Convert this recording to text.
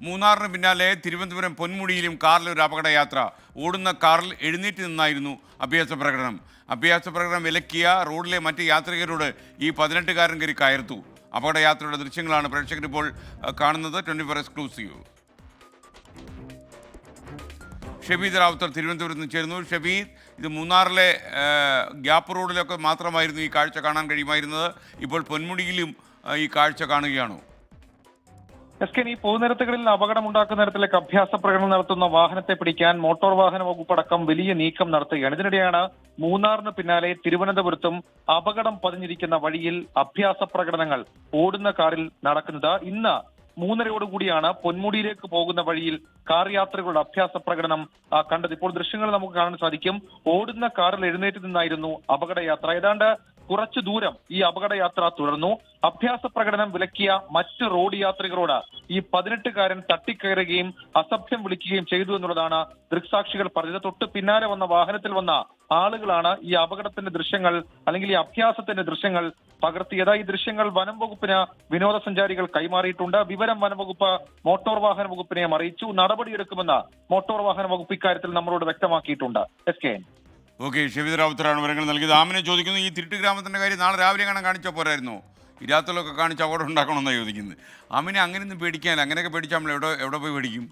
മൂന്നാറിന് പിന്നാലെ തിരുവനന്തപുരം പൊന്മുടിയിലും കാറിൽ ഒരു അപകടയാത്ര. ഓടുന്ന കാറിൽ എഴുന്നേറ്റ് നിന്നായിരുന്നു അഭ്യാസ പ്രകടനം വിലക്കിയ റോഡിലെ മറ്റ് യാത്രികരോട് ഈ 18-കാരൻ കയറി കയർത്തു. അപകടയാത്രയുടെ ദൃശ്യങ്ങളാണ് പ്രേക്ഷകരിപ്പോൾ കാണുന്നത്. 24 എക്സ്ക്ലൂസീവ്. ഷബീദ് റാവുത്തർ തിരുവനന്തപുരത്ത് നിന്ന് ചേരുന്നു. ഷബീദ്, ഇത് മൂന്നാറിലെ ഗ്യാപ്പ് റോഡിലൊക്കെ മാത്രമായിരുന്നു ഈ കാഴ്ച കാണാൻ കഴിയുമായിരുന്നത്. ഇപ്പോൾ പൊന്മുടിയിലും ഈ കാഴ്ച കാണുകയാണോ? ഈ പൊതുനിരത്തുകളിൽ അപകടമുണ്ടാക്കുന്ന തരത്തിലേക്ക് അഭ്യാസ പ്രകടനം നടത്തുന്ന വാഹനത്തെ പിടിക്കാൻ മോട്ടോർ വാഹന വകുപ്പ് അടക്കം വലിയ നീക്കം നടത്തുകയാണ്. ഇതിനിടെയാണ് മൂന്നാറിന് പിന്നാലെ തിരുവനന്തപുരത്തും അപകടം പതിഞ്ഞിരിക്കുന്ന വഴിയിൽ അഭ്യാസ പ്രകടനങ്ങൾ ഓടുന്ന കാറിൽ നടക്കുന്നത്. ഇന്ന് 3:30 പൊന്മുടിയിലേക്ക് പോകുന്ന വഴിയിൽ കാർ യാത്രികളുടെ അഭ്യാസ പ്രകടനം കണ്ടത്. ഇപ്പോൾ ദൃശ്യങ്ങൾ നമുക്ക് കാണാൻ സാധിക്കും. ഓടുന്ന കാറിൽ എഴുന്നേറ്റ് നിന്നായിരുന്നു അപകടയാത്ര. ഏതാണ്ട് കുറച്ചു ദൂരം ഈ അപകടയാത്ര തുടർന്നു. അഭ്യാസ പ്രകടനം വിലക്കിയ മറ്റ് റോഡ് യാത്രികരോട് ഈ 18-കാരൻ തട്ടിക്കയറുകയും അസഭ്യം വിളിക്കുകയും ചെയ്തു എന്നുള്ളതാണ് ദൃക്സാക്ഷികൾ പറഞ്ഞത്. തൊട്ട് പിന്നാലെ വന്ന വാഹനത്തിൽ വന്ന ആളുകളാണ് ഈ അപകടത്തിന്റെ ദൃശ്യങ്ങൾ അല്ലെങ്കിൽ ഈ അഭ്യാസത്തിന്റെ ദൃശ്യങ്ങൾ പകർത്തിയത്. ഈ ദൃശ്യങ്ങൾ വനം വകുപ്പിന് വിനോദസഞ്ചാരികൾ കൈമാറിയിട്ടുണ്ട്. വിവരം വനം വകുപ്പ് മോട്ടോർ വാഹന വകുപ്പിനെയും അറിയിച്ചു. നടപടിയെടുക്കുമെന്ന് മോട്ടോർ വാഹന വകുപ്പ് ഇക്കാര്യത്തിൽ നമ്മളോട് വ്യക്തമാക്കിയിട്ടുണ്ട്. SKN. ഓക്കെ, ഷബീദ് റാവുത്തറാണ് വിവരങ്ങൾ നൽകിയത്. ആമിനെ ചോദിക്കുന്നു, ഈ തിരുട്ട് ഗ്രാമത്തിൻ്റെ കാര്യം നാളെ രാവിലെ കാണാൻ കാണിച്ചാൽ പോരായിരുന്നോ? ഈ രാത്രിയിലൊക്കെ കാണിച്ച് അപകടം ഉണ്ടാക്കണമെന്നാണ് ചോദിക്കുന്നത്. ആമിനെ അങ്ങനെയൊന്നും പേടിക്കാനില്ല. അങ്ങനെയൊക്കെ പേടിച്ചാൽ നമ്മൾ എവിടെ പോയി പേടിക്കും?